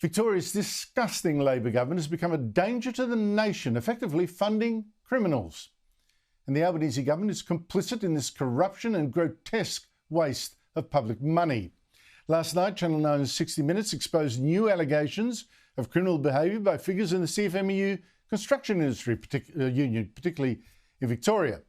Victoria's disgusting Labor government has become a danger to the nation, effectively funding criminals. And the Albanese government is complicit in this corruption and grotesque waste of public money. Last night, Channel 9's 60 Minutes exposed new allegations of criminal behaviour by figures in the CFMEU construction industry union, particularly in Victoria.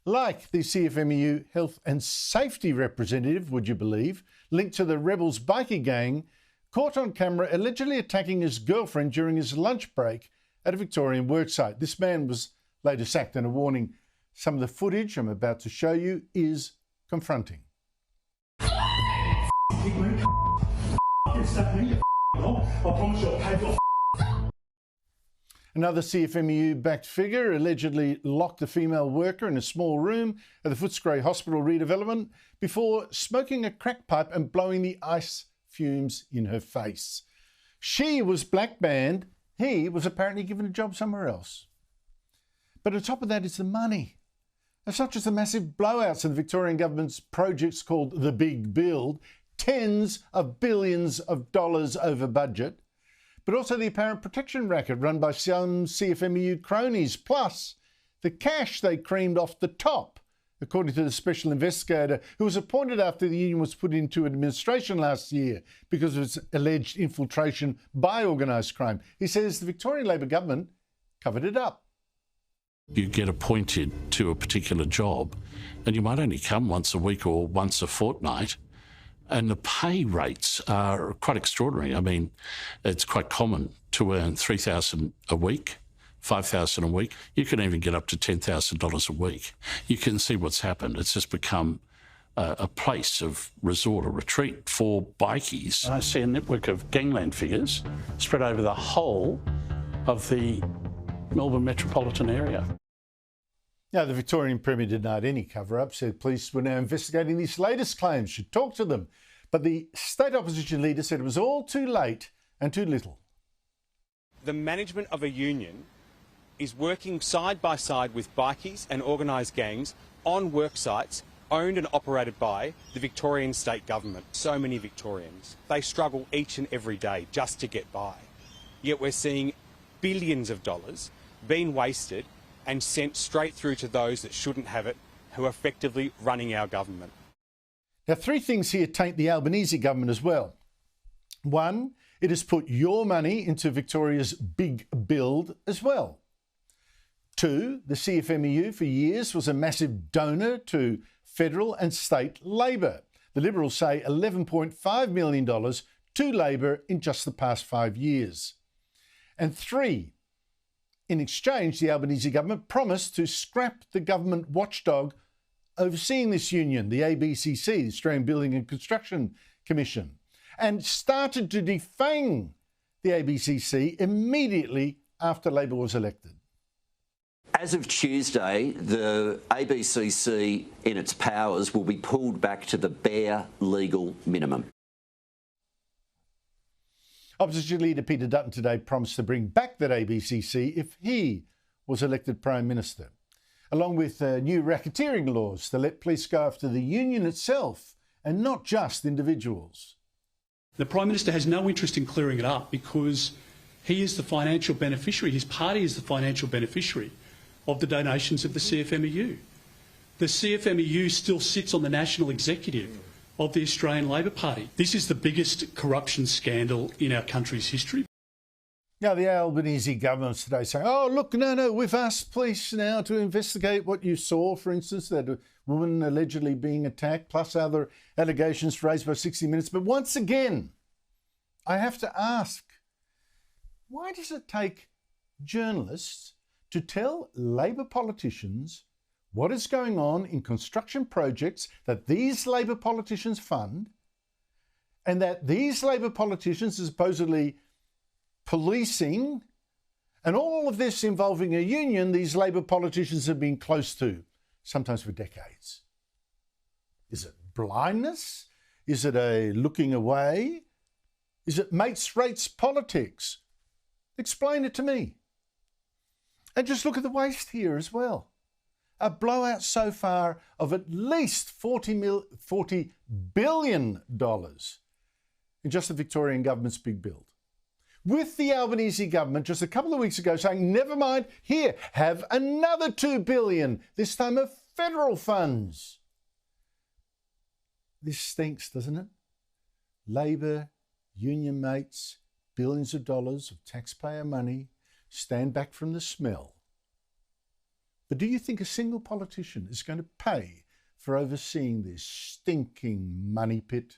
Like the CFMEU health and safety representative, would you believe, linked to the Rebels bikie gang, caught on camera allegedly attacking his girlfriend during his lunch break at a Victorian worksite. This man was later sacked, and a warning: some of the footage I'm about to show you is confronting. Another CFMEU-backed figure allegedly locked a female worker in a small room at the Footscray Hospital redevelopment before smoking a crack pipe and blowing the ice fumes in her face. She was black banned. He was apparently given a job somewhere else. But on top of that is the money. It's not just the massive blowouts in the Victorian government's projects called the Big Build, tens of billions of dollars over budget, but also the apparent protection racket run by some CFMEU cronies, plus the cash they creamed off the top, according to the special investigator who was appointed after the union was put into administration last year because of its alleged infiltration by organised crime. He says the Victorian Labor government covered it up. You get appointed to a particular job and you might only come once a week or once a fortnight, and the pay rates are quite extraordinary. I mean, it's quite common to earn $3,000 a week, $5,000 a week. You can even get up to $10,000 a week. You can see what's happened. It's just become a place of resort or retreat for bikies. I see a network of gangland figures spread over the whole of the Melbourne metropolitan area. Now, the Victorian Premier denied any cover-up, said police were now investigating these latest claims, should talk to them. But the state opposition leader said it was all too late and too little. The management of a union is working side by side with bikies and organised gangs on work sites owned and operated by the Victorian state government. So many Victorians, they struggle each and every day just to get by. Yet we're seeing billions of dollars being wasted and sent straight through to those that shouldn't have it, who are effectively running our government. Now, three things here taint the Albanese government as well. One, it has put your money into Victoria's big build as well. Two, the CFMEU for years was a massive donor to federal and state Labor. The Liberals say $11.5 million to Labor in just the past 5 years. And three, in exchange, the Albanese government promised to scrap the government watchdog overseeing this union, the ABCC, the Australian Building and Construction Commission, and started to defang the ABCC immediately after Labor was elected. As of Tuesday, the ABCC in its powers will be pulled back to the bare legal minimum. Opposition leader Peter Dutton today promised to bring back that ABCC if he was elected Prime Minister, along with new racketeering laws to let police go after the union itself and not just individuals. The Prime Minister has no interest in clearing it up because he is the financial beneficiary, his party is the financial beneficiary of the donations of the CFMEU. The CFMEU still sits on the national executive of the Australian Labor Party. This is the biggest corruption scandal in our country's history. Now, the Albanese government's today saying, oh, look, no, we've asked police now to investigate what you saw, for instance, that a woman allegedly being attacked, plus other allegations raised by 60 Minutes. But once again, I have to ask, why does it take journalists to tell Labor politicians what is going on in construction projects that these Labor politicians fund, and that these Labor politicians are supposedly policing, and all of this involving a union these Labor politicians have been close to, sometimes for decades? Is it blindness? Is it a looking away? Is it mates rates politics? Explain it to me. And just look at the waste here as well. A blowout so far of at least $40 billion. in just the Victorian government's big build. With the Albanese government just a couple of weeks ago saying, never mind, here, have another $2 billion, this time of federal funds. This stinks, doesn't it? Labor, union mates, billions of dollars of taxpayer money stand back from the smell. But do you think a single politician is going to pay for overseeing this stinking money pit?